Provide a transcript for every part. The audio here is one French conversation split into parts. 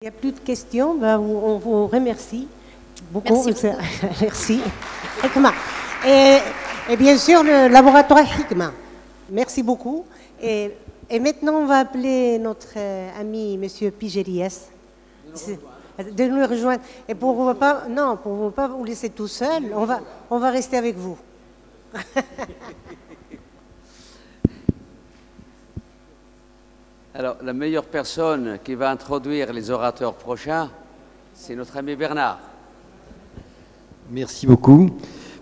Il n'y a plus de questions, ben, on vous remercie beaucoup. Merci beaucoup. Merci. Hikma. Et bien sûr, le laboratoire Hikma. Merci beaucoup. Et maintenant, on va appeler notre ami, M. Pigeriès, de nous rejoindre. Et pour ne pas vous laisser tout seul, on va rester avec vous. Alors, la meilleure personne qui va introduire les orateurs prochains, c'est notre ami Bernard. Merci beaucoup.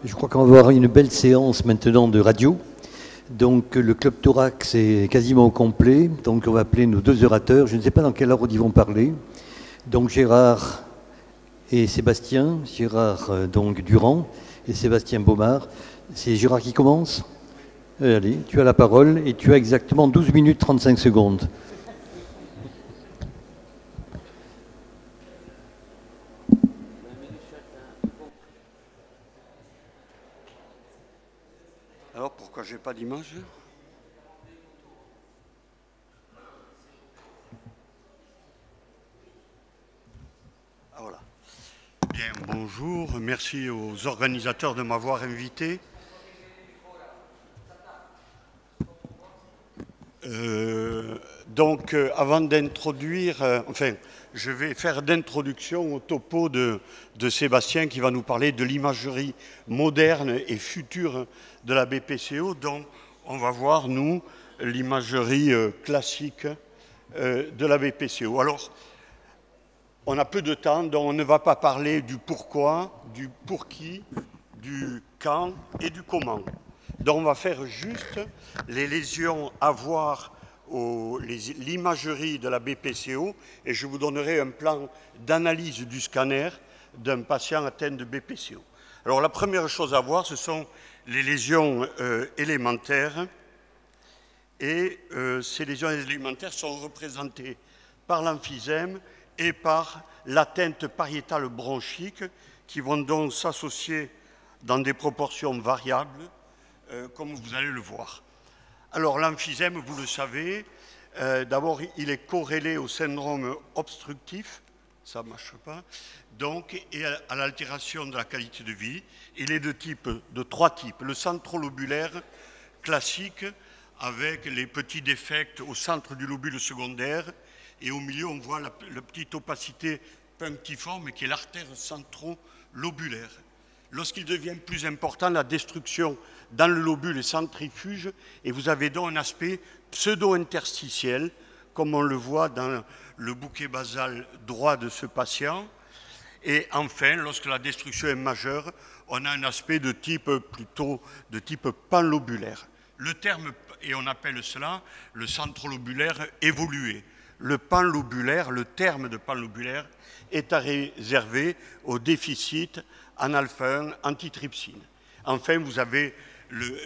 Je crois qu'on va avoir une belle séance maintenant de radio. Donc, le Club Thorax est quasiment au complet. Donc, on va appeler nos deux orateurs. Je ne sais pas dans quel ordre ils vont parler. Donc, Gérard et Sébastien. Gérard donc Durand et Sébastien Baumard. C'est Gérard qui commence. Allez, tu as la parole et tu as exactement 12 minutes 35 secondes. Alors pourquoi j'ai pas d'image? Ah voilà. Bien, bonjour. Merci aux organisateurs de m'avoir invité. Avant d'introduire, je vais faire d'introduction au topo de Sébastien qui va nous parler de l'imagerie moderne et future de la BPCO, dont on va voir, nous, l'imagerie classique de la BPCO. Alors, on a peu de temps, donc on ne va pas parler du pourquoi, du pour qui, du quand et du comment. Donc on va faire juste les lésions à voir l'imagerie de la BPCO et je vous donnerai un plan d'analyse du scanner d'un patient atteint de BPCO. Alors la première chose à voir, ce sont les lésions élémentaires et ces lésions élémentaires sont représentées par l'emphysème et par l'atteinte pariétale bronchique qui vont donc s'associer dans des proportions variables comme vous allez le voir. Alors l'emphysème, vous le savez, d'abord il est corrélé au syndrome obstructif, ça ne marche pas, donc, et à l'altération de la qualité de vie. Il est de trois types. Le centrolobulaire classique, avec les petits défects au centre du lobule secondaire, et au milieu on voit la petite opacité punctiforme qui est l'artère centrolobulaire. Lorsqu'il devient plus important, la destruction dans le lobule est centrifuge et vous avez donc un aspect pseudo-interstitiel, comme on le voit dans le bouquet basal droit de ce patient. Et enfin, lorsque la destruction est majeure, on a un aspect de type plutôt de type panlobulaire. Le terme, et on appelle cela le centrolobulaire évolué. Le panlobulaire, le terme de panlobulaire, est à réserver au déficit en alpha-1 antitrypsine. Enfin, vous avez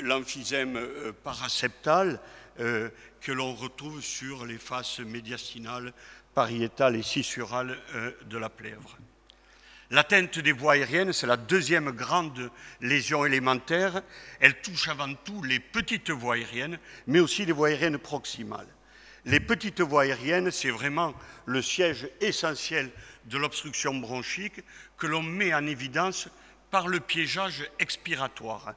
l'emphysème paraseptal que l'on retrouve sur les faces médiastinales, pariétales et scissurales de la plèvre. L'atteinte des voies aériennes, c'est la deuxième grande lésion élémentaire. Elle touche avant tout les petites voies aériennes, mais aussi les voies aériennes proximales. Les petites voies aériennes, c'est vraiment le siège essentiel de l'obstruction bronchique que l'on met en évidence par le piégeage expiratoire.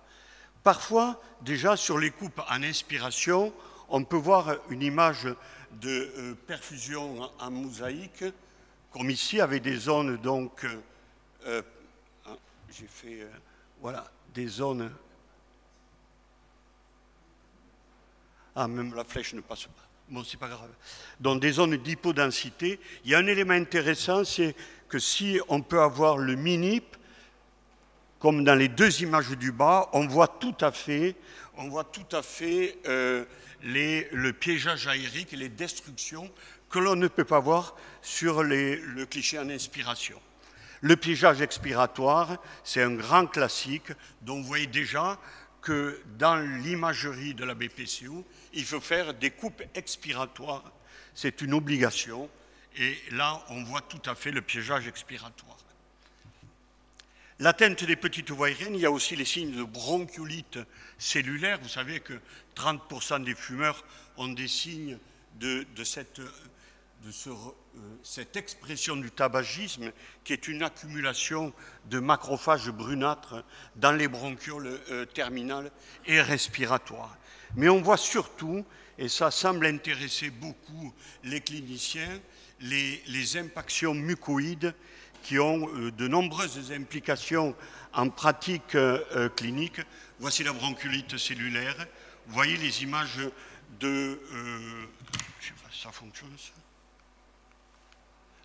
Parfois, déjà sur les coupes en inspiration, on peut voir une image de perfusion en mosaïque, comme ici, avec des zones donc... j'ai fait... voilà, des zones... Ah, même la flèche ne passe pas. Bon, c'est pas grave. Donc, des zones d'hypodensité. Il y a un élément intéressant, c'est que si on peut avoir le MINIP, comme dans les deux images du bas, on voit tout à fait le piégeage aérique et les destructions que l'on ne peut pas voir sur le cliché en inspiration. Le piégeage expiratoire, c'est un grand classique dont vous voyez déjà que dans l'imagerie de la BPCO, il faut faire des coupes expiratoires. C'est une obligation. Et là, on voit tout à fait le piégeage expiratoire. L'atteinte des petites voies aériennes, il y a aussi les signes de bronchiolite cellulaire. Vous savez que 30% des fumeurs ont des signes de cette expression du tabagisme qui est une accumulation de macrophages brunâtres dans les bronchioles terminales et respiratoires. Mais on voit surtout, et ça semble intéresser beaucoup les cliniciens, les impactions mucoïdes qui ont de nombreuses implications en pratique clinique. Voici la bronchiolite cellulaire. Vous voyez les images de... je sais pas si ça fonctionne, ça.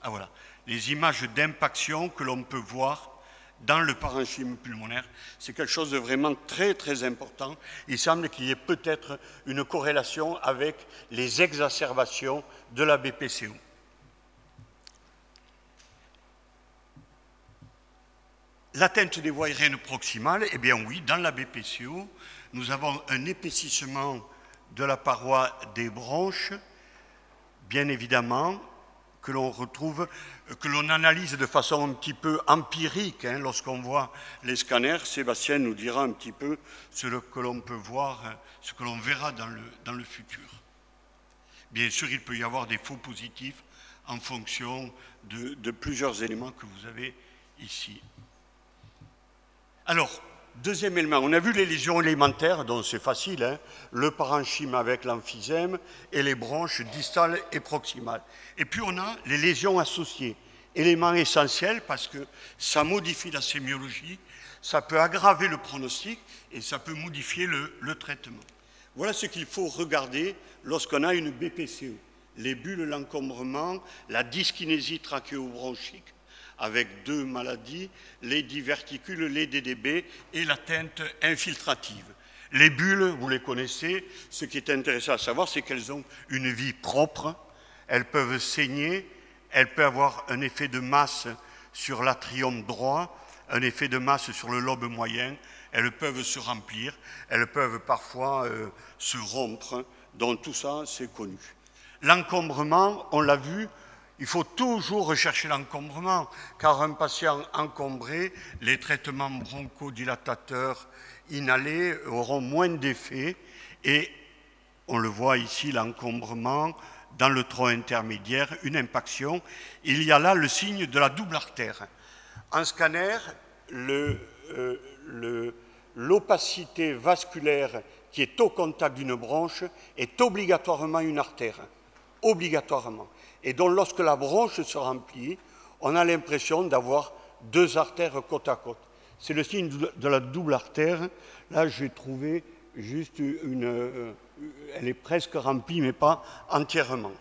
Ah voilà, les images d'impaction que l'on peut voir dans le parenchyme pulmonaire. C'est quelque chose de vraiment très très important. Il semble qu'il y ait peut-être une corrélation avec les exacerbations de la BPCO. L'atteinte des voies aériennes proximales, eh bien oui, dans la BPCO, nous avons un épaississement de la paroi des bronches, bien évidemment, que l'on retrouve, que l'on analyse de façon un petit peu empirique. Hein, lorsqu'on voit les scanners, Sébastien nous dira un petit peu ce que l'on peut voir, ce que l'on verra dans le futur. Bien sûr, il peut y avoir des faux positifs en fonction de plusieurs éléments que vous avez ici. Alors, deuxième élément, on a vu les lésions élémentaires, donc c'est facile, hein, le parenchyme avec l'emphysème et les bronches distales et proximales. Et puis on a les lésions associées, élément essentiel parce que ça modifie la sémiologie, ça peut aggraver le pronostic et ça peut modifier le traitement. Voilà ce qu'il faut regarder lorsqu'on a une BPCO. Les bulles, l'encombrement, la dyskinésie trachéobronchique, avec deux maladies, les diverticules, les DDB et l'atteinte infiltrative. Les bulles, vous les connaissez, ce qui est intéressant à savoir, c'est qu'elles ont une vie propre, elles peuvent saigner, elles peuvent avoir un effet de masse sur l'atrium droit, un effet de masse sur le lobe moyen, elles peuvent se remplir, elles peuvent parfois se rompre, donc tout ça, c'est connu. L'encombrement, on l'a vu, il faut toujours rechercher l'encombrement, car un patient encombré, les traitements bronchodilatateurs inhalés auront moins d'effet. Et on le voit ici, l'encombrement dans le tronc intermédiaire, une impaction. Il y a là le signe de la double artère. En scanner, l'opacité vasculaire qui est au contact d'une bronche est obligatoirement une artère. Obligatoirement. Et donc, lorsque la bronche se remplit, on a l'impression d'avoir deux artères côte à côte. C'est le signe de la double artère. Là, j'ai trouvé juste elle est presque remplie, mais pas entièrement.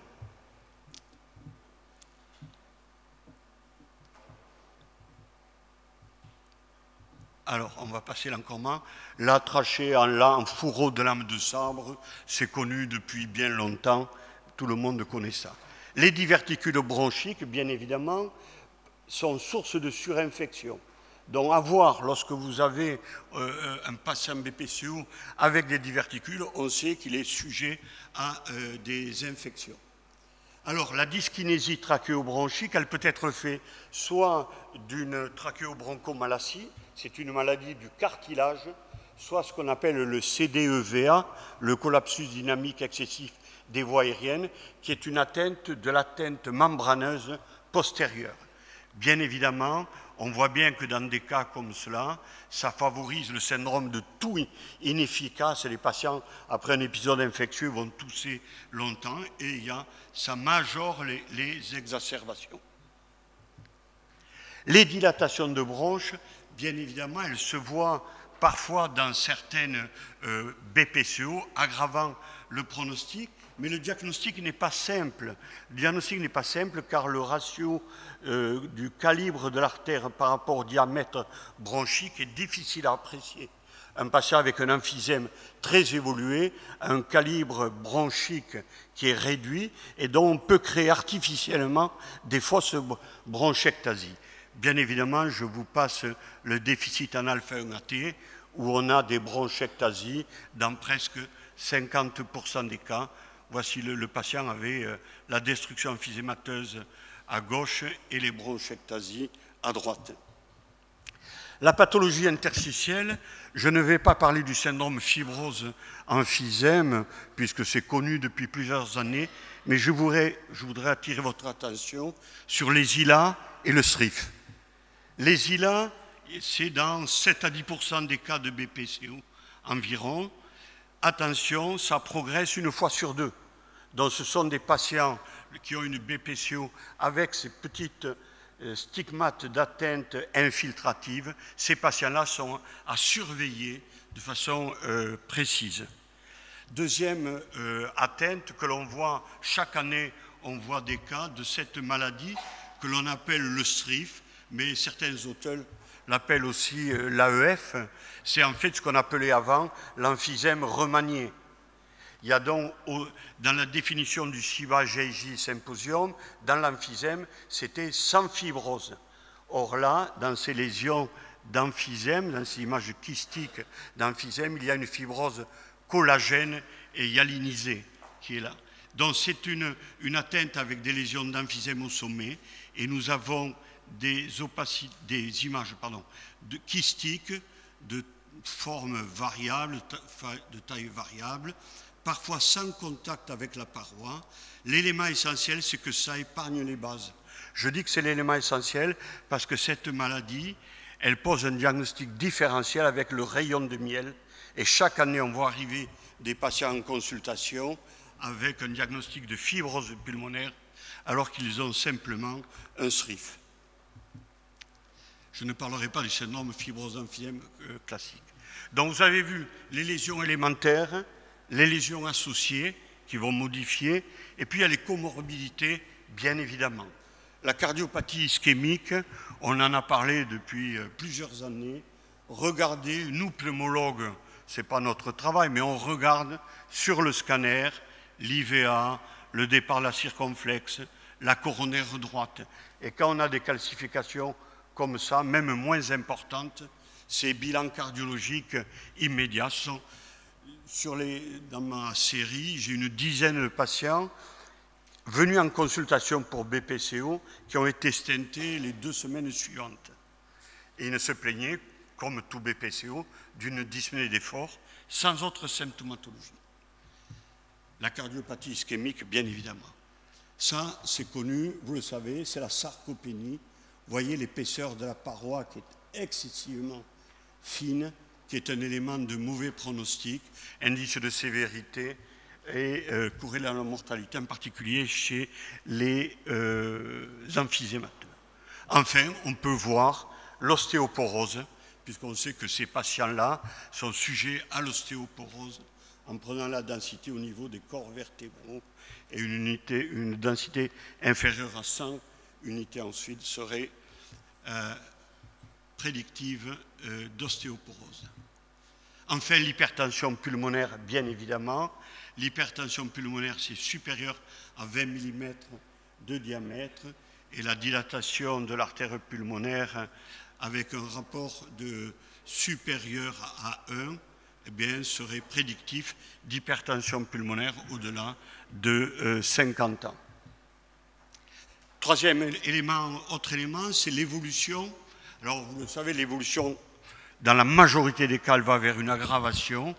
Alors, on va passer l'encombrement. La trachée en fourreau de lame de sabre, c'est connu depuis bien longtemps. Tout le monde connaît ça. Les diverticules bronchiques, bien évidemment, sont source de surinfection. Donc, à voir, lorsque vous avez un patient BPCO avec des diverticules, on sait qu'il est sujet à des infections. Alors, la dyskinésie trachéobronchique, elle peut être faite soit d'une trachéobronchomalacie, c'est une maladie du cartilage, soit ce qu'on appelle le CDEVA, le collapsus dynamique excessif des voies aériennes, qui est une atteinte de l'atteinte membraneuse postérieure. Bien évidemment, on voit bien que dans des cas comme cela, ça favorise le syndrome de toux inefficace. Les patients, après un épisode infectieux, vont tousser longtemps et ça majore les exacerbations. Les dilatations de bronches, bien évidemment, elles se voient parfois dans certaines BPCO, aggravant le pronostic, mais le diagnostic n'est pas simple. Le diagnostic n'est pas simple car le ratio du calibre de l'artère par rapport au diamètre bronchique est difficile à apprécier. Un patient avec un emphysème très évolué a un calibre bronchique qui est réduit et dont on peut créer artificiellement des fausses bronchectasies. Bien évidemment, je vous passe le déficit en alpha-1 où on a des bronchectasies dans presque 50% des cas. Voici le patient avait la destruction emphysémateuse à gauche et les bronchectasies à droite. La pathologie interstitielle, je ne vais pas parler du syndrome fibrose emphysème, puisque c'est connu depuis plusieurs années, mais je voudrais attirer votre attention sur les ILA et le SRIF. Les ILA, c'est dans 7 à 10% des cas de BPCO environ. Attention, ça progresse une fois sur 2. Donc ce sont des patients qui ont une BPCO avec ces petites stigmates d'atteinte infiltrative. Ces patients-là sont à surveiller de façon précise. Deuxième atteinte que l'on voit chaque année, on voit des cas de cette maladie que l'on appelle le SRIF, mais certains auteurs l'appellent aussi l'AEF. C'est en fait ce qu'on appelait avant l'emphysème remanié. Il y a donc, dans la définition du CIBA-GIJ Symposium, dans l'emphysème, c'était sans fibrose. Or là, dans ces lésions d'emphysème, dans ces images kystiques d'emphysème, il y a une fibrose collagène et hyalinisée qui est là. Donc c'est une atteinte avec des lésions d'emphysème au sommet, et nous avons des images kystiques de forme variable, de taille variable, parfois sans contact avec la paroi. L'élément essentiel, c'est que ça épargne les bases. Je dis que c'est l'élément essentiel parce que cette maladie, elle pose un diagnostic différentiel avec le rayon de miel. Et chaque année, on voit arriver des patients en consultation avec un diagnostic de fibrose pulmonaire alors qu'ils ont simplement un SRIF. Je ne parlerai pas du syndrome fibrose emphysème classique. Donc vous avez vu les lésions élémentaires, les lésions associées qui vont modifier, et puis il y a les comorbidités, bien évidemment. La cardiopathie ischémique, on en a parlé depuis plusieurs années. Regardez, nous pneumologues, ce n'est pas notre travail, mais on regarde sur le scanner l'IVA, le départ de la circonflexe, la coronaire droite. Et quand on a des calcifications comme ça, même moins importantes, ces bilans cardiologiques immédiats sont... Dans ma série, j'ai une dizaine de patients venus en consultation pour BPCO qui ont été stentés les 2 semaines suivantes. Et ils ne se plaignaient, comme tout BPCO, d'une dyspnée d'effort sans autre symptomatologie. La cardiopathie ischémique, bien évidemment. Ça, c'est connu, vous le savez, c'est la sarcopénie. Vous voyez l'épaisseur de la paroi qui est excessivement fine, qui est un élément de mauvais pronostic, indice de sévérité et corrélé à la mortalité, en particulier chez les emphysémateurs. Enfin, on peut voir l'ostéoporose, puisqu'on sait que ces patients-là sont sujets à l'ostéoporose en prenant la densité au niveau des corps vertébraux, et une densité inférieure à 100 unités ensuite serait prédictive d'ostéoporose. Enfin, l'hypertension pulmonaire, bien évidemment. L'hypertension pulmonaire, c'est supérieur à 20 mm de diamètre, et la dilatation de l'artère pulmonaire avec un rapport supérieur à 1, eh bien, serait prédictif d'hypertension pulmonaire au-delà de 50 ans. Troisième élément, autre élément, c'est l'évolution. Alors, vous le savez, l'évolution, dans la majorité des cas, elle va vers une aggravation.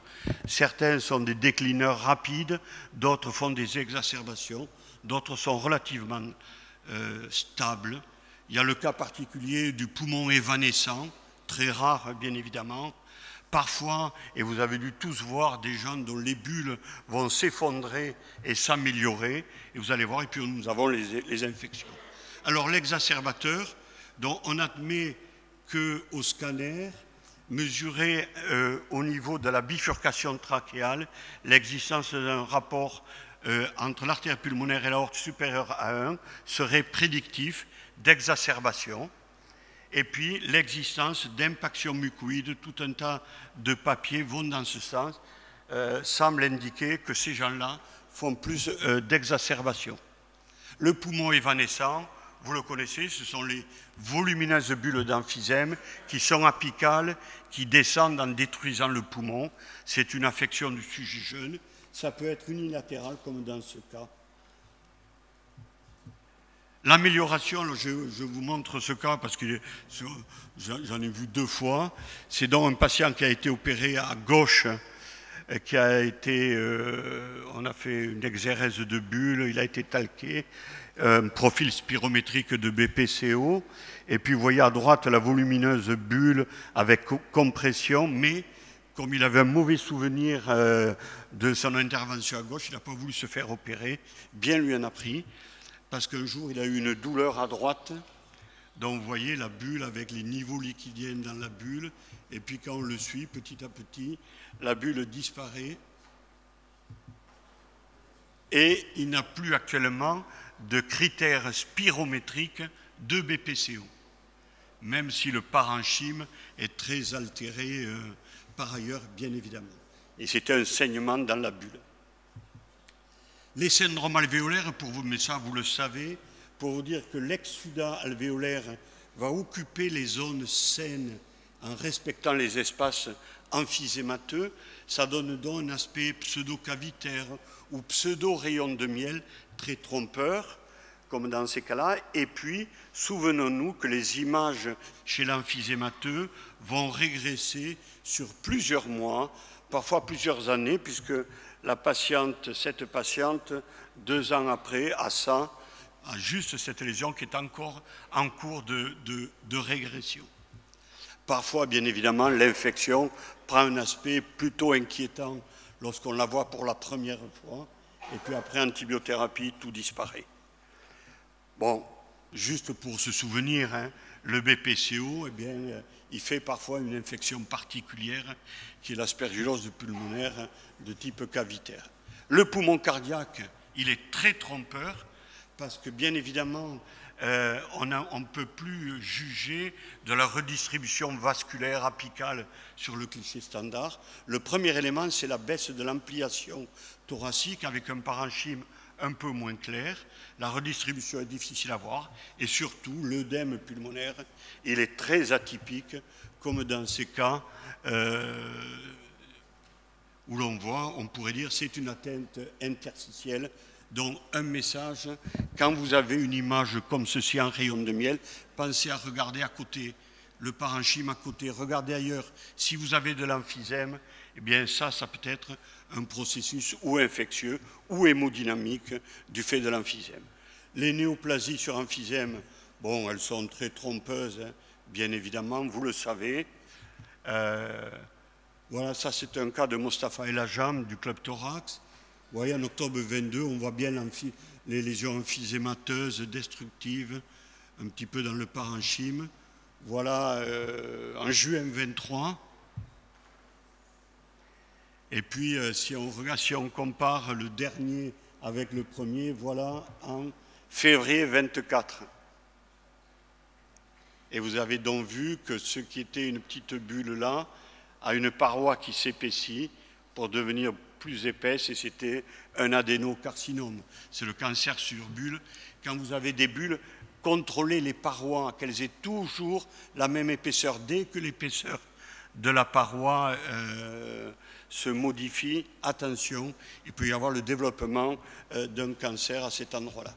Certains sont des déclineurs rapides, d'autres font des exacerbations, d'autres sont relativement stables. Il y a le cas particulier du poumon évanescent, très rare, bien évidemment. Parfois, et vous avez dû tous voir des gens dont les bulles vont s'effondrer et s'améliorer, et vous allez voir, et puis nous avons les infections. Alors, l'exacerbateur, dont on admet qu'au scanner, mesurer au niveau de la bifurcation trachéale l'existence d'un rapport entre l'artère pulmonaire et l'aorte supérieure à 1 serait prédictif d'exacerbation. Et puis l'existence d'impaction mucoïde, tout un tas de papiers vont dans ce sens, semble indiquer que ces gens-là font plus d'exacerbation. Le poumon évanescent, vous le connaissez, ce sont les volumineuses bulles d'emphysème qui sont apicales, qui descendent en détruisant le poumon. C'est une affection du sujet jeune. Ça peut être unilatéral comme dans ce cas. L'amélioration, je vous montre ce cas parce que j'en ai vu 2 fois. C'est donc un patient qui a été opéré à gauche, qui a été, on a fait une exérèse de bulles, il a été talqué, un profil spirométrique de BPCO, et puis vous voyez à droite la volumineuse bulle avec compression, mais comme il avait un mauvais souvenir de son intervention à gauche, il n'a pas voulu se faire opérer, bien lui en a pris, parce qu'un jour il a eu une douleur à droite, donc vous voyez la bulle avec les niveaux liquidiens dans la bulle, et puis quand on le suit petit à petit, la bulle disparaît, et il n'a plus actuellement de critères spirométriques de BPCO, même si le parenchyme est très altéré par ailleurs, bien évidemment. Et c'était un saignement dans la bulle. Les syndromes alvéolaires, pour vous, mais ça vous le savez, pour vous dire que l'exsudat alvéolaire va occuper les zones saines en respectant les espaces emphysémateux, ça donne donc un aspect pseudo-cavitaire ou pseudo-rayon de miel très trompeur, comme dans ces cas-là. Et puis, souvenons-nous que les images chez l'emphysémateux vont régresser sur plusieurs mois, parfois plusieurs années, puisque cette patiente, 2 ans après, a juste cette lésion qui est encore en cours de régression. Parfois, bien évidemment, l'infection prend un aspect plutôt inquiétant lorsqu'on la voit pour la première fois, et puis après antibiothérapie, tout disparaît. Bon, juste pour se souvenir, hein, le BPCO, eh bien, il fait parfois une infection particulière qui est l'aspergillose pulmonaire de type cavitaire. Le poumon cardiaque, il est très trompeur parce que bien évidemment, on ne peut plus juger de la redistribution vasculaire apicale sur le cliché standard. Le premier élément, c'est la baisse de l'ampliation thoracique avec un parenchyme un peu moins clair. La redistribution est difficile à voir et surtout l'œdème pulmonaire, il est très atypique comme dans ces cas où l'on voit, on pourrait dire c'est une atteinte interstitielle. Donc un message, quand vous avez une image comme ceci en rayon de miel, pensez à regarder à côté, le parenchyme à côté, regardez ailleurs. Si vous avez de l'emphysème, eh bien ça peut être un processus ou infectieux ou hémodynamique du fait de l'emphysème. Les néoplasies sur emphysème, bon, elles sont très trompeuses, hein, bien évidemment, vous le savez. Voilà, ça c'est un cas de Mostafa El Ajam du Club Thorax. Vous voyez, en octobre 22, on voit bien les lésions emphysémateuses, destructives, un petit peu dans le parenchyme. Voilà, en juin 23. Et puis, si on compare le dernier avec le premier, voilà, en février 24. Et vous avez donc vu que ce qui était une petite bulle là a une paroi qui s'épaissit pour devenir plus épaisse, et c'était un adénocarcinome. C'est le cancer sur bulle. Quand vous avez des bulles, contrôlez les parois, qu'elles aient toujours la même épaisseur. Dès que l'épaisseur de la paroi se modifie, attention, il peut y avoir le développement d'un cancer à cet endroit-là.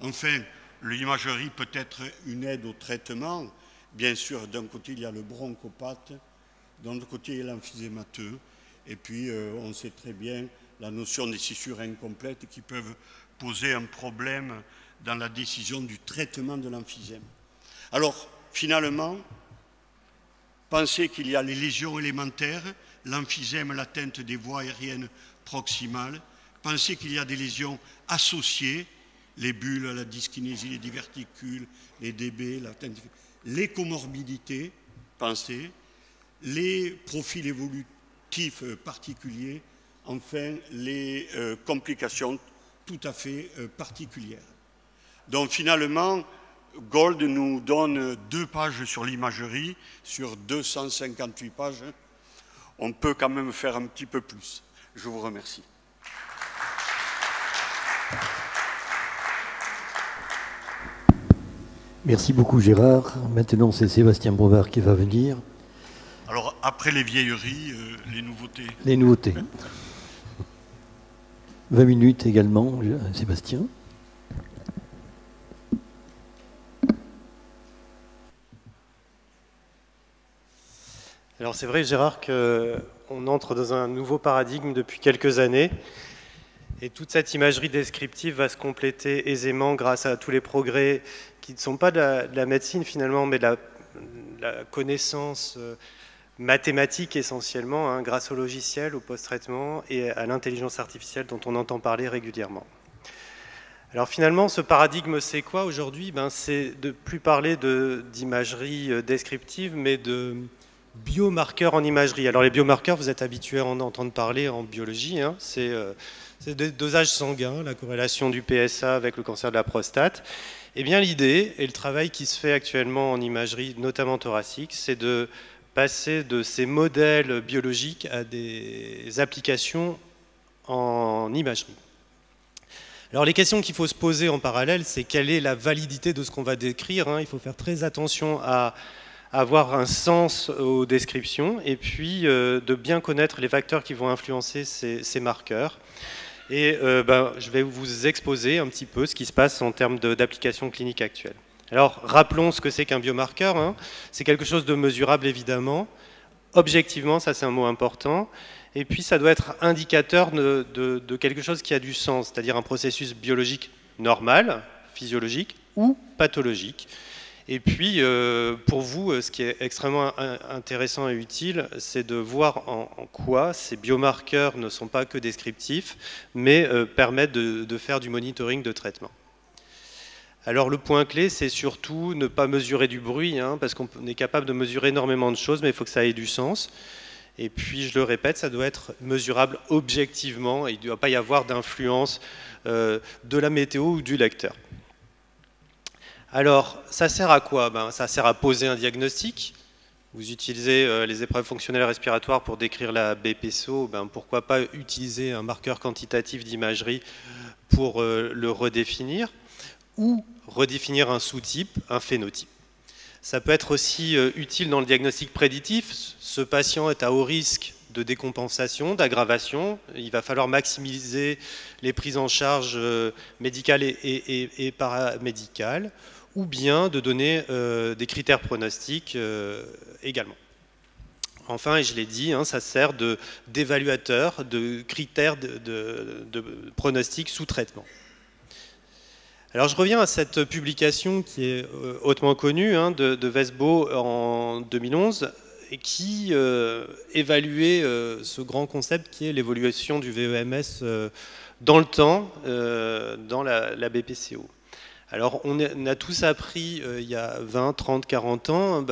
Enfin, l'imagerie peut être une aide au traitement. Bien sûr, d'un côté, il y a le bronchopathe, d'un autre côté, il y a l'emphysémateux. Et puis, on sait très bien la notion des scissures incomplètes qui peuvent poser un problème dans la décision du traitement de l'emphysème. Alors, finalement, pensez qu'il y a les lésions élémentaires, l'emphysème, l'atteinte des voies aériennes proximales. Pensez qu'il y a des lésions associées, les bulles, la dyskinésie, les diverticules, les DB, les comorbidités, pensez, les profils évolutifs particuliers, enfin les complications tout à fait particulières. Donc finalement, Gold nous donne 2 pages sur l'imagerie, sur 258 pages. On peut quand même faire un petit peu plus. Je vous remercie. Merci beaucoup Gérard. Maintenant c'est Sébastien Brovard qui va venir. Alors après les vieilleries, les nouveautés. Les nouveautés. 20 minutes également, Sébastien. Alors c'est vrai, Gérard, qu'on entre dans un nouveau paradigme depuis quelques années. Et toute cette imagerie descriptive va se compléter aisément grâce à tous les progrès qui ne sont pas de la médecine finalement, mais de la connaissance mathématique essentiellement, hein, grâce au logiciel, au post-traitement et à l'intelligence artificielle dont on entend parler régulièrement. Alors finalement, ce paradigme, c'est quoi aujourd'hui? C'est de plus parler d'imagerie descriptive, mais de biomarqueurs en imagerie. Alors les biomarqueurs, vous êtes habitués à en entendre parler en biologie, hein, c'est des dosages sanguins, la corrélation du PSA avec le cancer de la prostate. Eh bien l'idée, et le travail qui se fait actuellement en imagerie, notamment thoracique, c'est de passer de ces modèles biologiques à des applications en imagerie. Alors les questions qu'il faut se poser en parallèle, c'est quelle est la validité de ce qu'on va décrire, hein. Il faut faire très attention à avoir un sens aux descriptions et puis de bien connaître les facteurs qui vont influencer ces marqueurs. Et je vais vous exposer un petit peu ce qui se passe en termes d'applications cliniques actuelles. Alors rappelons ce que c'est qu'un biomarqueur, hein. C'est quelque chose de mesurable évidemment, objectivement, ça c'est un mot important. Et puis ça doit être indicateur de quelque chose qui a du sens, c'est-à-dire un processus biologique normal, physiologique ou pathologique. Et puis pour vous, ce qui est extrêmement intéressant et utile, c'est de voir en quoi ces biomarqueurs ne sont pas que descriptifs, mais permettent de faire du monitoring de traitement. Alors le point clé, c'est surtout ne pas mesurer du bruit, hein, parce qu'on est capable de mesurer énormément de choses, mais il faut que ça ait du sens. Et puis, je le répète, ça doit être mesurable objectivement et il ne doit pas y avoir d'influence de la météo ou du lecteur. Alors, ça sert à quoi? Ça sert à poser un diagnostic. Vous utilisez les épreuves fonctionnelles respiratoires pour décrire la BPCO. Pourquoi pas utiliser un marqueur quantitatif d'imagerie pour le redéfinir ou redéfinir un sous-type, un phénotype. Ça peut être aussi utile dans le diagnostic prédictif. Ce patient est à haut risque de décompensation, d'aggravation. Il va falloir maximiser les prises en charge médicales et paramédicales, ou bien de donner des critères pronostiques également. Enfin, et je l'ai dit, hein, ça sert d'évaluateur de critères de pronostic sous traitement. Alors je reviens à cette publication qui est hautement connue, hein, de Vesbo en 2011, et qui évaluait ce grand concept qui est l'évolution du VEMS dans le temps, dans la BPCO. Alors on a tous appris il y a 20, 30, 40 ans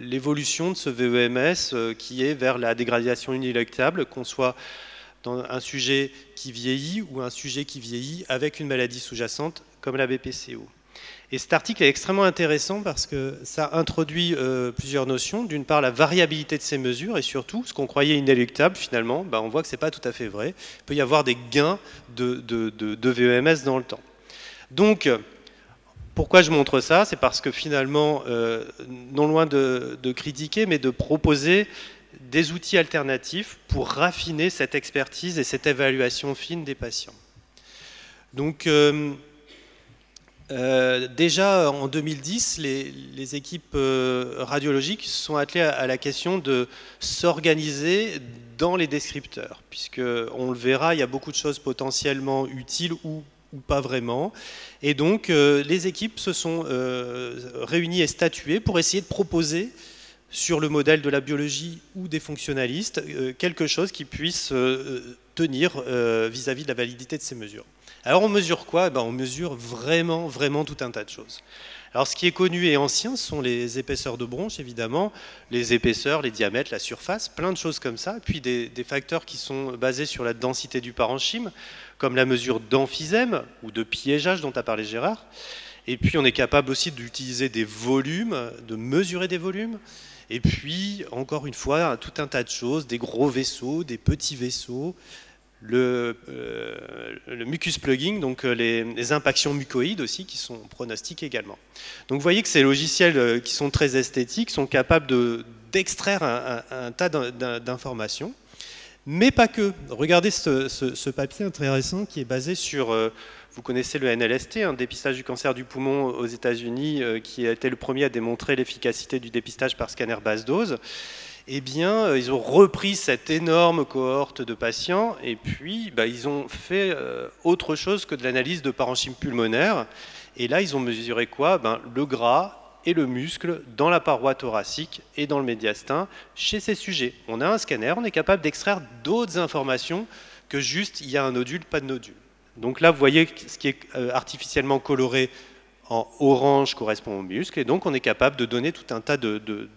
l'évolution de ce VEMS qui est vers la dégradation inéluctable, qu'on soit dans un sujet qui vieillit ou un sujet qui vieillit avec une maladie sous-jacente comme la BPCO. Et cet article est extrêmement intéressant parce que ça introduit plusieurs notions. D'une part, la variabilité de ces mesures et surtout, ce qu'on croyait inéluctable, finalement, on voit que ce n'est pas tout à fait vrai. Il peut y avoir des gains de VEMS dans le temps. Donc, pourquoi je montre ça? C'est parce que finalement, non loin de critiquer, mais de proposer des outils alternatifs pour raffiner cette expertise et cette évaluation fine des patients. Donc, déjà en 2010, les équipes radiologiques se sont attelées à la question de s'organiser dans les descripteurs, puisque on le verra, il y a beaucoup de choses potentiellement utiles ou pas vraiment. Et donc, les équipes se sont réunies et statuées pour essayer de proposer sur le modèle de la biologie ou des fonctionnalistes quelque chose qui puisse tenir vis-à-vis de la validité de ces mesures. Alors on mesure quoi? On mesure vraiment tout un tas de choses. Alors ce qui est connu et ancien sont les épaisseurs de bronche, évidemment, les épaisseurs, les diamètres, la surface, plein de choses comme ça, puis des facteurs qui sont basés sur la densité du parenchyme, comme la mesure d'emphysème ou de piégeage dont a parlé Gérard. Et puis on est capable aussi d'utiliser des volumes, de mesurer des volumes. Et puis, encore une fois, tout un tas de choses, des gros vaisseaux, des petits vaisseaux, le mucus plugging, donc les impactions mucoïdes aussi, qui sont pronostiques également. Donc vous voyez que ces logiciels qui sont très esthétiques sont capables d'extraire un tas d'informations, mais pas que. Regardez ce papier intéressant qui est basé sur... Vous connaissez le NLST, un dépistage du cancer du poumon aux États-Unis, qui a été le premier à démontrer l'efficacité du dépistage par scanner basse dose. eh bien, ils ont repris cette énorme cohorte de patients et puis ils ont fait autre chose que de l'analyse de parenchyme pulmonaire. Et là, ils ont mesuré quoi? Le gras et le muscle dans la paroi thoracique et dans le médiastin chez ces sujets. On a un scanner, on est capable d'extraire d'autres informations que juste il y a un nodule, pas de nodule. Donc là, vous voyez ce qui est artificiellement coloré en orange correspond au muscle, et donc on est capable de donner tout un tas de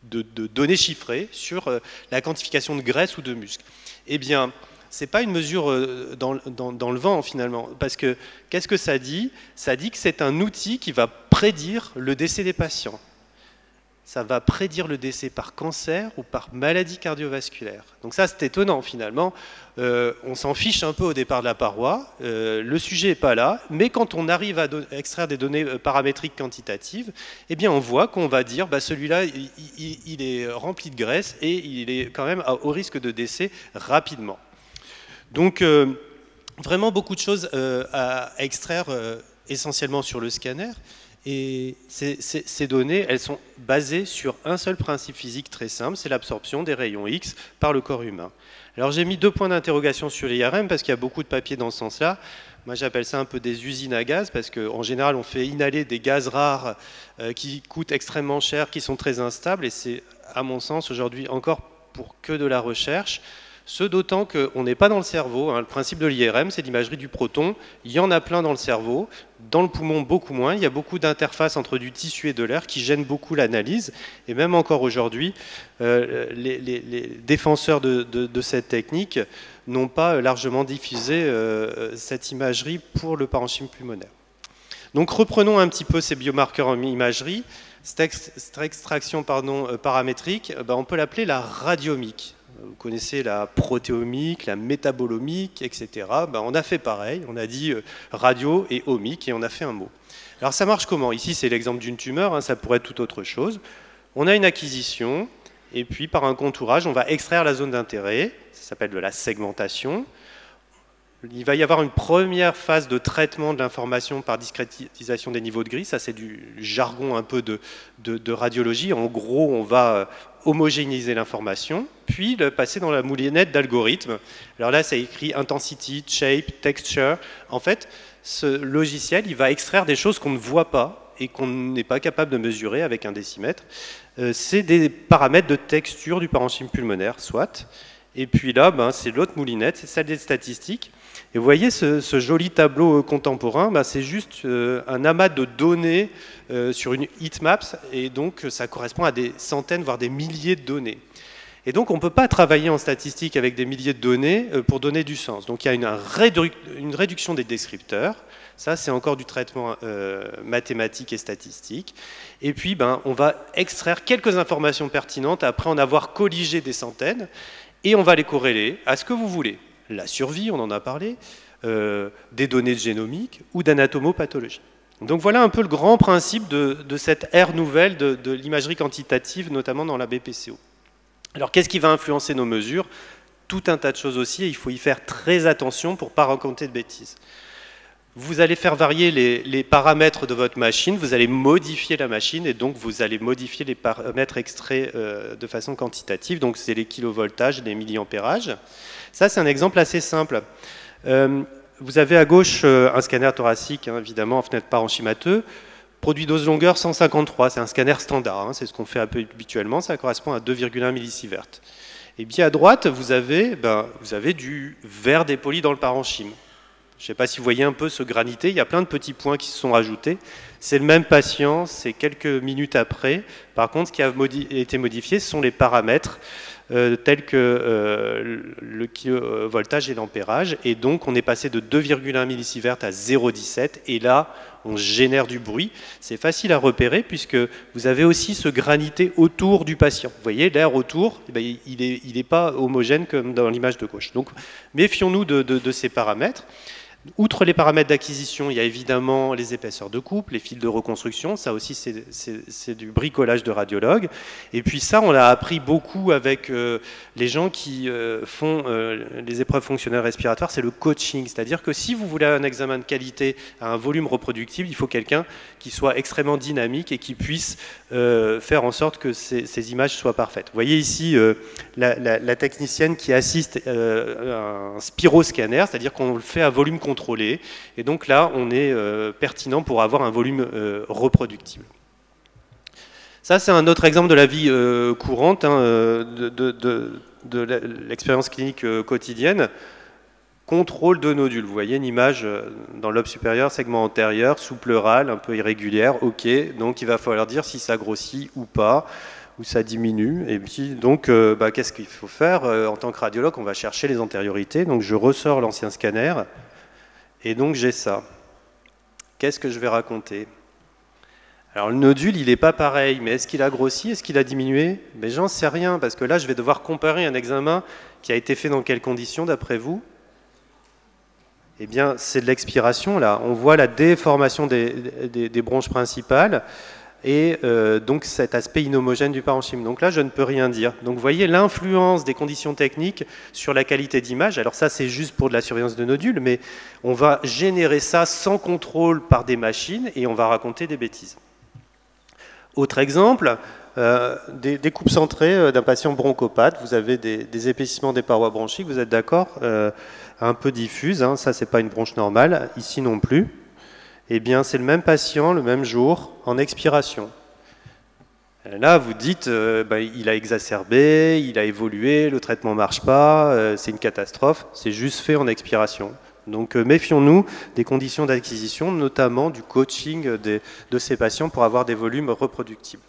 données chiffrées sur la quantification de graisse ou de muscle. Eh bien, ce n'est pas une mesure dans le vent finalement, parce que qu'est-ce que ça dit? Ça dit que c'est un outil qui va prédire le décès des patients. Ça va prédire le décès par cancer ou par maladie cardiovasculaire. Donc ça, c'est étonnant finalement. On s'en fiche un peu au départ de la paroi, le sujet n'est pas là, mais quand on arrive à extraire des données paramétriques quantitatives, eh bien on voit qu'on va dire celui-là, il est rempli de graisse et il est quand même au risque de décès rapidement. Donc vraiment beaucoup de choses à extraire essentiellement sur le scanner. Et ces données, elles sont basées sur un seul principe physique très simple, c'est l'absorption des rayons X par le corps humain. Alors j'ai mis 2 points d'interrogation sur l'IRM parce qu'il y a beaucoup de papiers dans ce sens-là. Moi j'appelle ça un peu des usines à gaz parce qu'en général on fait inhaler des gaz rares qui coûtent extrêmement cher, qui sont très instables, et c'est à mon sens aujourd'hui encore pour que de la recherche. Ce d'autant qu'on n'est pas dans le cerveau. Hein. Le principe de l'IRM, c'est l'imagerie du proton. Il y en a plein dans le cerveau. Dans le poumon, beaucoup moins. Il y a beaucoup d'interfaces entre du tissu et de l'air qui gênent beaucoup l'analyse. Et même encore aujourd'hui, les défenseurs de cette technique n'ont pas largement diffusé cette imagerie pour le parenchyme pulmonaire. Donc reprenons un petit peu ces biomarqueurs en imagerie. Cette extraction paramétrique, on peut l'appeler la radiomique. Vous connaissez la protéomique, la métabolomique, etc. On a fait pareil, on a dit radio et omique et on a fait un mot. Alors ça marche comment? Ici c'est l'exemple d'une tumeur, hein, ça pourrait être toute autre chose. On a une acquisition et puis par un contourage on va extraire la zone d'intérêt, ça s'appelle de la segmentation. Il va y avoir une première phase de traitement de l'information par discrétisation des niveaux de gris. Ça, c'est du jargon un peu de radiologie. En gros, on va homogénéiser l'information, puis le passer dans la moulinette d'algorithmes. Alors là, c'est écrit intensity, shape, texture. En fait, ce logiciel, il va extraire des choses qu'on ne voit pas et qu'on n'est pas capable de mesurer avec un décimètre. C'est des paramètres de texture du parenchyme pulmonaire, soit. Et puis là, c'est l'autre moulinette, c'est celle des statistiques. Et vous voyez ce joli tableau contemporain, c'est juste un amas de données sur une heatmap, et donc ça correspond à des centaines, voire des milliers de données. Et donc on ne peut pas travailler en statistique avec des milliers de données pour donner du sens. Donc il y a une réduction des descripteurs, ça c'est encore du traitement mathématique et statistique. Et puis on va extraire quelques informations pertinentes après en avoir colligé des centaines, et on va les corréler à ce que vous voulez. La survie, on en a parlé, des données de génomique ou d'anatomopathologie. Donc voilà un peu le grand principe de cette ère nouvelle de l'imagerie quantitative, notamment dans la BPCO. Alors qu'est-ce qui va influencer nos mesures? Tout un tas de choses aussi, et il faut y faire très attention pour ne pas raconter de bêtises. Vous allez faire varier les paramètres de votre machine, vous allez modifier la machine, et donc vous allez modifier les paramètres extraits de façon quantitative, donc c'est les kilovoltages, les milliampérages. Ça, c'est un exemple assez simple. Vous avez à gauche un scanner thoracique, hein, évidemment, en fenêtre parenchymateux, produit dose longueur 153, c'est un scanner standard, hein, c'est ce qu'on fait un peu habituellement, ça correspond à 2,1 millisievert. Et bien à droite, vous avez du verre dépoli dans le parenchyme. Je ne sais pas si vous voyez un peu ce granité, il y a plein de petits points qui se sont rajoutés. C'est le même patient, c'est quelques minutes après. Par contre, ce qui a été modifié, ce sont les paramètres tels que le kilovoltage et l'ampérage. Et donc, on est passé de 2,1 millisievert à 0,17. Et là, on génère du bruit. C'est facile à repérer puisque vous avez aussi ce granité autour du patient. Vous voyez, l'air autour, il n'est pas homogène comme dans l'image de gauche. Donc, méfions-nous de ces paramètres. Outre les paramètres d'acquisition, il y a évidemment les épaisseurs de coupe, les fils de reconstruction, ça aussi c'est du bricolage de radiologue. Et puis ça, on l'a appris beaucoup avec les gens qui font les épreuves fonctionnelles respiratoires, c'est le coaching. C'est-à-dire que si vous voulez un examen de qualité à un volume reproductible, il faut quelqu'un qui soit extrêmement dynamique et qui puisse faire en sorte que ces images soient parfaites. Vous voyez ici la technicienne qui assiste à un spiroscanner, c'est-à-dire qu'on le fait à volume contrôlé. Et donc là, on est pertinent pour avoir un volume reproductible. Ça, c'est un autre exemple de la vie courante, hein, de l'expérience clinique quotidienne. Contrôle de nodules. Vous voyez une image dans le lobe supérieur, segment antérieur, sous pleurale, un peu irrégulière. OK, donc il va falloir dire si ça grossit ou pas, ou ça diminue. Et puis, donc, qu'est-ce qu'il faut faire en tant que radiologue? On va chercher les antériorités. Donc, je ressors l'ancien scanner. Et donc j'ai ça. Qu'est-ce que je vais raconter? Alors le nodule, il n'est pas pareil, mais est-ce qu'il a grossi? Est-ce qu'il a diminué? Mais j'en sais rien, parce que là, je vais devoir comparer un examen qui a été fait dans quelles conditions, d'après vous? Eh bien, c'est de l'expiration, là. On voit la déformation des bronches principales, et donc cet aspect inhomogène du parenchyme. Donc là, je ne peux rien dire. Donc vous voyez l'influence des conditions techniques sur la qualité d'image. Alors ça, c'est juste pour de la surveillance de nodules, mais on va générer ça sans contrôle par des machines et on va raconter des bêtises. Autre exemple, des coupes centrées d'un patient bronchopathe. Vous avez des épaississements des parois bronchiques, vous êtes d'accord, un peu diffuses, hein. Ça, c'est pas une bronche normale, ici non plus. Eh bien, c'est le même patient, le même jour, en expiration. Là, vous dites, il a exacerbé, il a évolué, le traitement ne marche pas, c'est une catastrophe. C'est juste fait en expiration. Donc, méfions-nous des conditions d'acquisition, notamment du coaching de ces patients pour avoir des volumes reproductibles.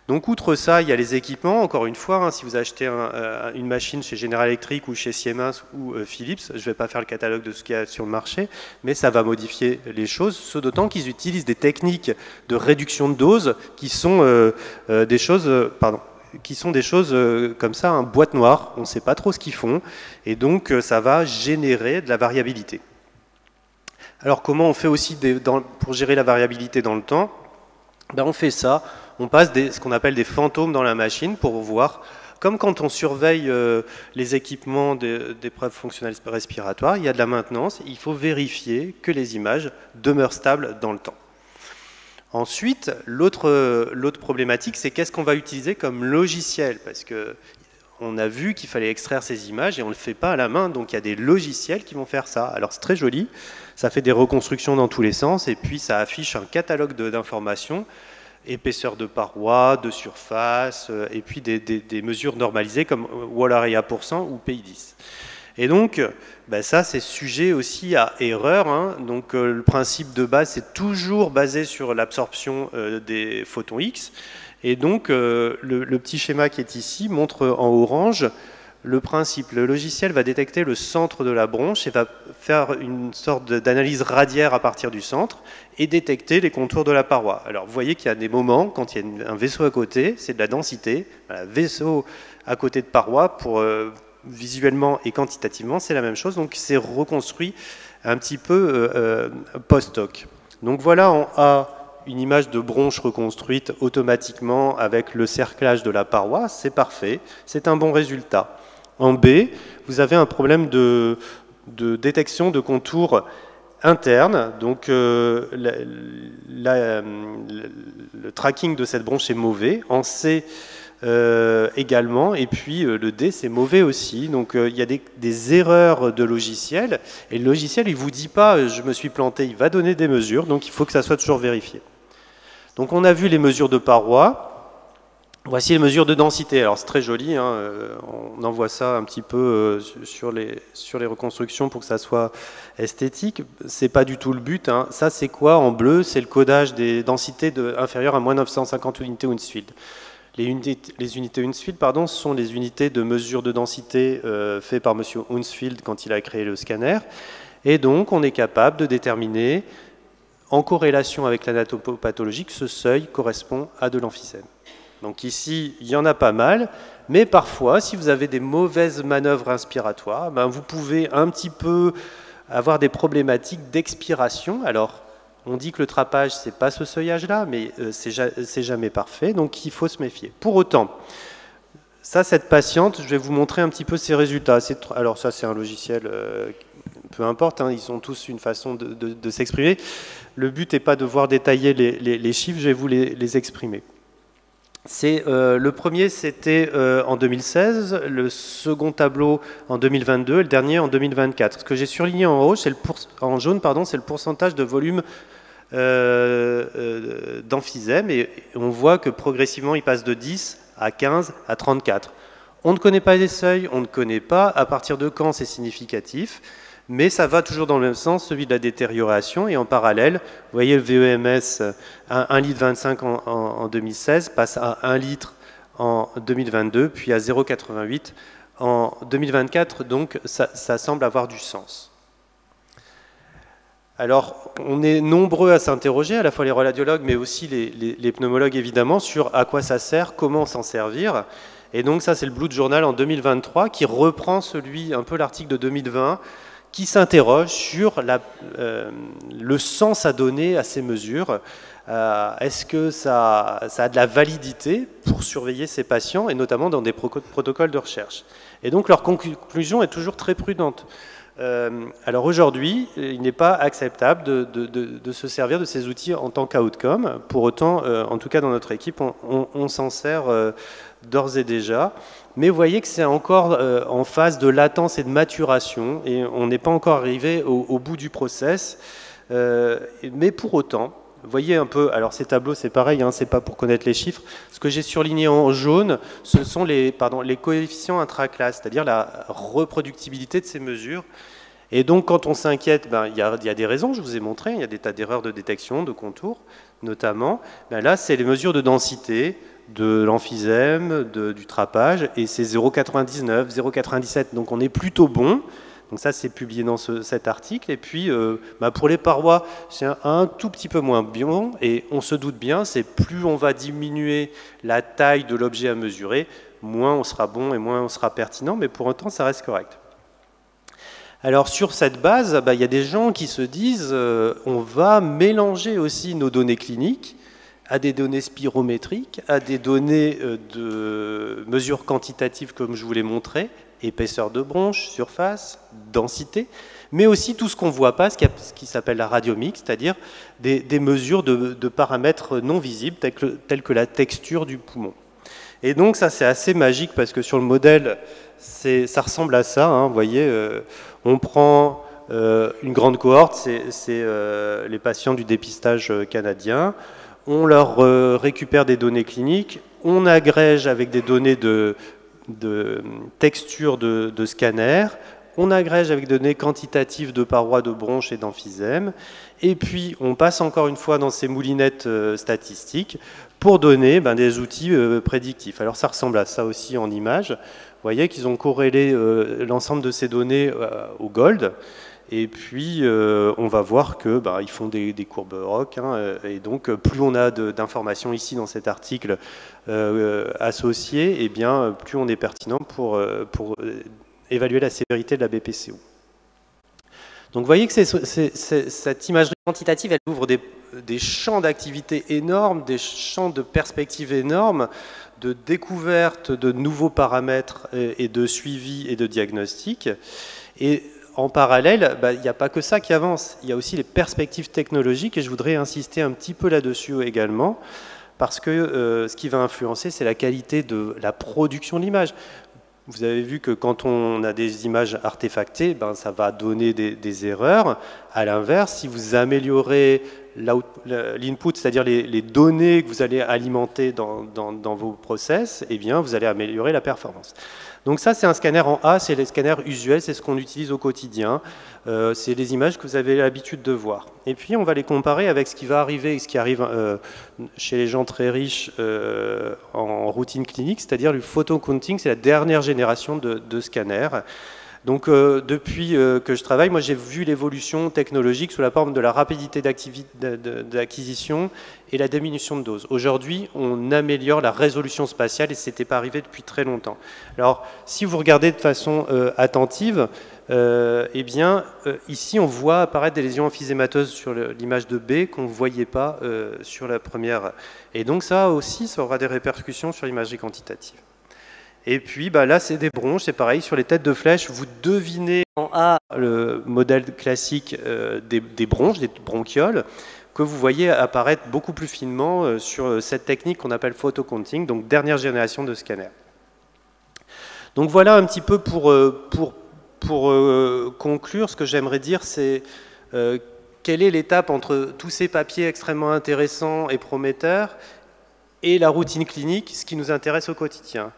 Donc, outre ça, il y a les équipements. Encore une fois, hein, si vous achetez une machine chez General Electric ou chez Siemens ou Philips, je ne vais pas faire le catalogue de ce qu'il y a sur le marché, mais ça va modifier les choses, ce d'autant qu'ils utilisent des techniques de réduction de dose qui sont des choses comme ça, un boîte noire, on ne sait pas trop ce qu'ils font, et donc ça va générer de la variabilité. Alors, comment on fait aussi pour gérer la variabilité dans le temps? On fait ça. On passe ce qu'on appelle des fantômes dans la machine pour voir, comme quand on surveille les équipements d'épreuves fonctionnelles respiratoires, il y a de la maintenance, il faut vérifier que les images demeurent stables dans le temps. Ensuite, l'autre problématique, c'est qu'est-ce qu'on va utiliser comme logiciel, parce qu'on a vu qu'il fallait extraire ces images et on ne le fait pas à la main, donc il y a des logiciels qui vont faire ça. Alors c'est très joli, ça fait des reconstructions dans tous les sens et puis ça affiche un catalogue d'informations, épaisseur de paroi, de surface, et puis des mesures normalisées comme wall area % ou PI10. Et donc, ça, c'est sujet aussi à erreur, hein. Donc, le principe de base, c'est toujours basé sur l'absorption des photons X. Et donc, le petit schéma qui est ici montre en orange le principe. Le logiciel va détecter le centre de la bronche et va faire une sorte d'analyse radiaire à partir du centre et détecter les contours de la paroi. Alors, vous voyez qu'il y a des moments, quand il y a un vaisseau à côté, c'est de la densité. Voilà, vaisseau à côté de paroi, visuellement et quantitativement, c'est la même chose. Donc, c'est reconstruit un petit peu post-hoc. Donc, voilà en A une image de bronche reconstruite automatiquement avec le cerclage de la paroi. C'est parfait. C'est un bon résultat. En B, vous avez un problème de détection de contours internes. Donc, le tracking de cette bronche est mauvais. En C, également. Et puis, le D, c'est mauvais aussi. Donc, il y a des erreurs de logiciel. Et le logiciel, il ne vous dit pas « je me suis planté », il va donner des mesures. Donc, il faut que ça soit toujours vérifié. Donc, on a vu les mesures de paroi. Voici les mesures de densité. Alors c'est très joli, hein, on envoie ça un petit peu sur les reconstructions pour que ça soit esthétique. C'est pas du tout le but, hein. Ça c'est quoi en bleu? C'est le codage des densités inférieures à moins 950 unités Hounsfield. Les unités Hounsfield, pardon, sont les unités de mesure de densité faites par M. Hounsfield quand il a créé le scanner. Et donc on est capable de déterminer en corrélation avec l'anatomopathologie que ce seuil correspond à de l'emphysème. Donc ici, il y en a pas mal, mais parfois, si vous avez des mauvaises manœuvres inspiratoires, vous pouvez un petit peu avoir des problématiques d'expiration. Alors, on dit que le trapage, c'est pas ce seuillage-là, mais c'est jamais parfait, donc il faut se méfier. Pour autant, cette patiente, je vais vous montrer un petit peu ses résultats. Alors ça, c'est un logiciel, peu importe, hein, ils ont tous une façon de s'exprimer. Le but n'est pas de voir détailler les chiffres, je vais vous les exprimer. Le premier, c'était en 2016, le second tableau en 2022, et le dernier en 2024. Ce que j'ai surligné en jaune, c'est le pourcentage de volume d'emphysème, et on voit que progressivement, il passe de 10 à 15 à 34. On ne connaît pas les seuils, on ne connaît pas à partir de quand c'est significatif, mais ça va toujours dans le même sens, celui de la détérioration, et en parallèle, vous voyez le VEMS, 1,25 litre en 2016, passe à 1 litre en 2022, puis à 0,88 en 2024, donc ça semble avoir du sens. Alors, on est nombreux à s'interroger, à la fois les radiologues, mais aussi les pneumologues, évidemment, sur à quoi ça sert, comment s'en servir. Et donc, ça, c'est le Blood Journal en 2023, qui reprend un peu l'article de 2020, qui s'interroge sur le sens à donner à ces mesures. Est-ce que ça a de la validité pour surveiller ces patients, et notamment dans des protocoles de recherche? Et donc, leur conclusion est toujours très prudente. Alors aujourd'hui, il n'est pas acceptable de se servir de ces outils en tant qu'outcome. Pour autant, en tout cas dans notre équipe, on s'en sert d'ores et déjà. Mais vous voyez que c'est encore en phase de latence et de maturation, et on n'est pas encore arrivé au bout du process. Mais pour autant, vous voyez un peu, alors ces tableaux c'est pareil, hein, c'est pas pour connaître les chiffres. Ce que j'ai surligné en jaune, ce sont les coefficients intraclasses, c'est-à-dire la reproductibilité de ces mesures. Et donc quand on s'inquiète, il y a des raisons, je vous ai montré, il y a des tas d'erreurs de détection, de contours notamment. Là c'est les mesures de densité, de l'emphysème, du trapage, et c'est 0,99, 0,97, donc on est plutôt bon. Donc ça, c'est publié dans cet article. Et puis, pour les parois, c'est un tout petit peu moins bon. Et on se doute bien, c'est plus on va diminuer la taille de l'objet à mesurer, moins on sera bon et moins on sera pertinent. Mais pour autant, ça reste correct. Alors, sur cette base, il y a des gens qui se disent on va mélanger aussi nos données cliniques à des données spirométriques, à des données de mesures quantitatives, comme je vous l'ai montré, épaisseur de bronche, surface, densité, mais aussi tout ce qu'on ne voit pas, ce qui s'appelle la radiomique, c'est-à-dire des mesures de paramètres non visibles, tels que la texture du poumon. Et donc ça, c'est assez magique, parce que sur le modèle, ça ressemble à ça, hein, vous voyez, on prend une grande cohorte, c'est les patients du dépistage canadien, on leur récupère des données cliniques, on agrège avec des données de texture de scanner, on agrège avec des données quantitatives de parois de bronche et d'emphysème, et puis on passe encore une fois dans ces moulinettes statistiques pour donner des outils prédictifs. Alors ça ressemble à ça aussi en image. Vous voyez qu'ils ont corrélé l'ensemble de ces données au GOLD, et puis on va voir que ils font des courbes ROC, hein, et donc plus on a d'informations ici dans cet article associées, et bien plus on est pertinent pour évaluer la sévérité de la BPCO. Donc vous voyez que cette imagerie quantitative, elle ouvre des champs d'activité énormes, des champs de perspectives énormes, de découverte de nouveaux paramètres et de suivi et de diagnostic. Et en parallèle, il n'y a pas que ça qui avance, il y a aussi les perspectives technologiques, et je voudrais insister un petit peu là-dessus également, parce que ce qui va influencer, c'est la qualité de la production de l'image. Vous avez vu que quand on a des images artefactées, ça va donner des erreurs. À l'inverse, si vous améliorez l'input, c'est-à-dire les données que vous allez alimenter dans vos process, eh bien, vous allez améliorer la performance. Donc ça, c'est un scanner en A, c'est les scanners usuels, c'est ce qu'on utilise au quotidien. C'est les images que vous avez l'habitude de voir. Et puis, on va les comparer avec ce qui va arriver et ce qui arrive chez les gens très riches en routine clinique, c'est-à-dire le photocounting, c'est la dernière génération de scanners. Donc, depuis que je travaille, moi, j'ai vu l'évolution technologique sous la forme de la rapidité d'acquisition et la diminution de dose. Aujourd'hui, on améliore la résolution spatiale, et ce n'était pas arrivé depuis très longtemps. Alors, si vous regardez de façon attentive, eh bien, ici, on voit apparaître des lésions emphysémateuses sur l'image de B qu'on ne voyait pas sur la première. Et donc ça aussi, ça aura des répercussions sur l'imagerie quantitative. Et puis là, c'est des bronches, c'est pareil, sur les têtes de flèche, vous devinez en A le modèle classique des bronches, des bronchioles, que vous voyez apparaître beaucoup plus finement sur cette technique qu'on appelle photocounting, donc dernière génération de scanners. Donc voilà un petit peu pour conclure, ce que j'aimerais dire, c'est quelle est l'étape entre tous ces papiers extrêmement intéressants et prometteurs et la routine clinique, ce qui nous intéresse au quotidien.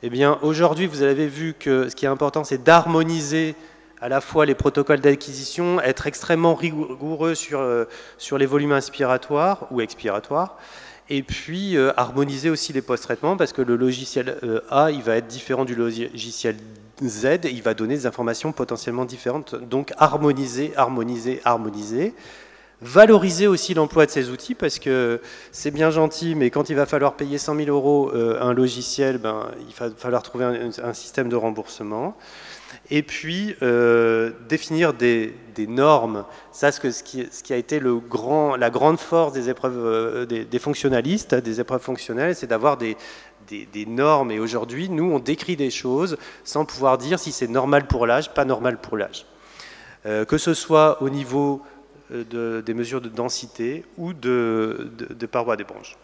Eh bien, aujourd'hui, vous avez vu que ce qui est important, c'est d'harmoniser à la fois les protocoles d'acquisition, être extrêmement rigoureux sur les volumes inspiratoires ou expiratoires, et puis harmoniser aussi les post-traitements, parce que le logiciel A, il va être différent du logiciel Z, et il va donner des informations potentiellement différentes. Donc harmoniser, harmoniser, harmoniser. Valoriser aussi l'emploi de ces outils, parce que c'est bien gentil, mais quand il va falloir payer 100 000 € un logiciel, il va falloir trouver un système de remboursement. Et puis, définir des normes. Ça, ce qui a été la grande force des épreuves des fonctionnalistes, des épreuves fonctionnelles, c'est d'avoir des normes. Et aujourd'hui, nous, on décrit des choses sans pouvoir dire si c'est normal pour l'âge, pas normal pour l'âge. Que ce soit au niveau des mesures de densité ou de parois des bronches.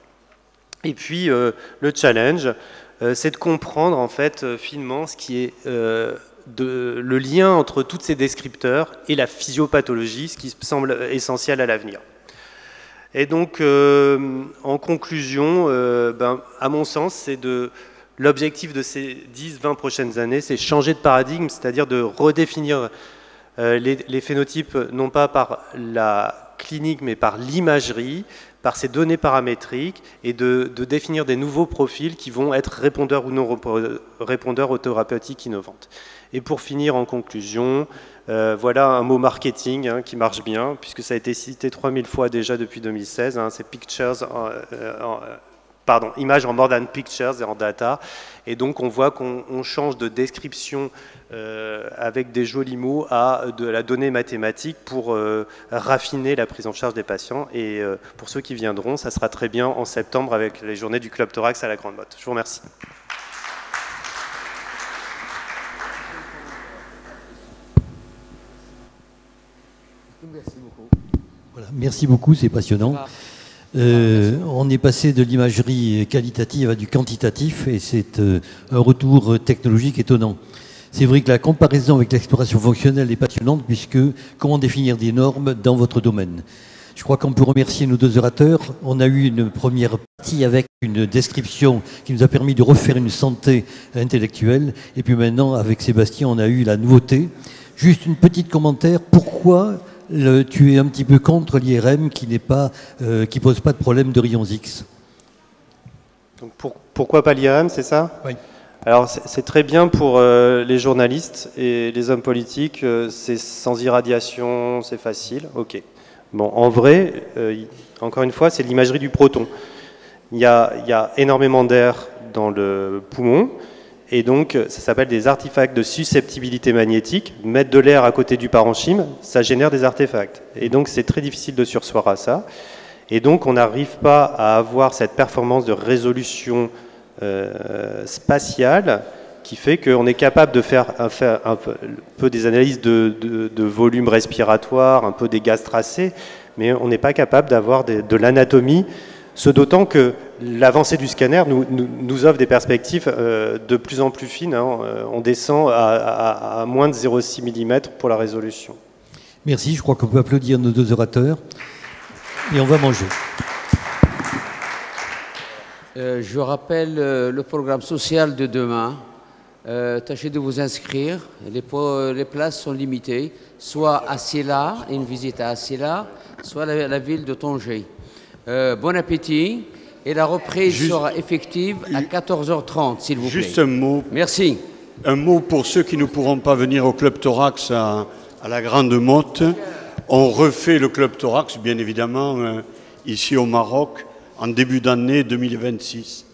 Et puis, le challenge, c'est de comprendre, en fait, finement, ce qui est le lien entre tous ces descripteurs et la physiopathologie, ce qui semble essentiel à l'avenir. Et donc, en conclusion, à mon sens, l'objectif de ces 10-20 prochaines années, c'est changer de paradigme, c'est-à-dire de redéfinir les phénotypes, non pas par la clinique, mais par l'imagerie, par ces données paramétriques, et de définir des nouveaux profils qui vont être répondeurs ou non répondeurs aux thérapeutiques innovantes. Et pour finir, en conclusion, voilà un mot marketing qui marche bien, puisque ça a été cité 3000 fois déjà depuis 2016, c'est pictures, images en more than pictures et en data. Et donc on voit qu'on change de description avec des jolis mots à de la donnée mathématique pour raffiner la prise en charge des patients. Et pour ceux qui viendront, ça sera très bien en septembre avec les journées du Club Thorax à la Grande Motte. Je vous remercie. Merci beaucoup. Voilà, merci beaucoup, c'est passionnant. On est passé de l'imagerie qualitative à du quantitatif, et c'est un retour technologique étonnant. C'est vrai que la comparaison avec l'exploration fonctionnelle est passionnante, puisque comment définir des normes dans votre domaine? Je crois qu'on peut remercier nos deux orateurs. On a eu une première partie avec une description qui nous a permis de refaire une santé intellectuelle, et puis maintenant, avec Sébastien, on a eu la nouveauté. Juste une petite commentaire, pourquoi tu es un petit peu contre l'IRM qui pose pas de problème de rayons X? Donc pourquoi pas l'IRM, c'est ça? Oui. Alors c'est très bien pour les journalistes et les hommes politiques, c'est sans irradiation, c'est facile, ok. Bon, en vrai, encore une fois, c'est l'imagerie du proton. Il y a énormément d'air dans le poumon, et donc ça s'appelle des artefacts de susceptibilité magnétique. Mettre de l'air à côté du parenchyme, ça génère des artefacts. Et donc c'est très difficile de surseoir à ça. Et donc on n'arrive pas à avoir cette performance de résolution spatiale qui fait qu'on est capable de faire un peu des analyses de volume respiratoire, un peu des gaz tracés, mais on n'est pas capable d'avoir de l'anatomie, ce d'autant que l'avancée du scanner nous offre des perspectives de plus en plus fines. On descend à moins de 0,6 mm pour la résolution. Merci, je crois qu'on peut applaudir nos deux orateurs. Et on va manger. Je rappelle le programme social de demain. Tâchez de vous inscrire. Les places sont limitées. Soit à Silla, une visite à Silla, soit la ville de Tanger. Bon appétit. Et la reprise sera effective à 14h30, s'il vous plaît. Juste un mot. Merci. Un mot pour ceux qui ne pourront pas venir au Club Thorax à la Grande Motte. On refait le Club Thorax, bien évidemment, ici au Maroc, en début d'année 2026.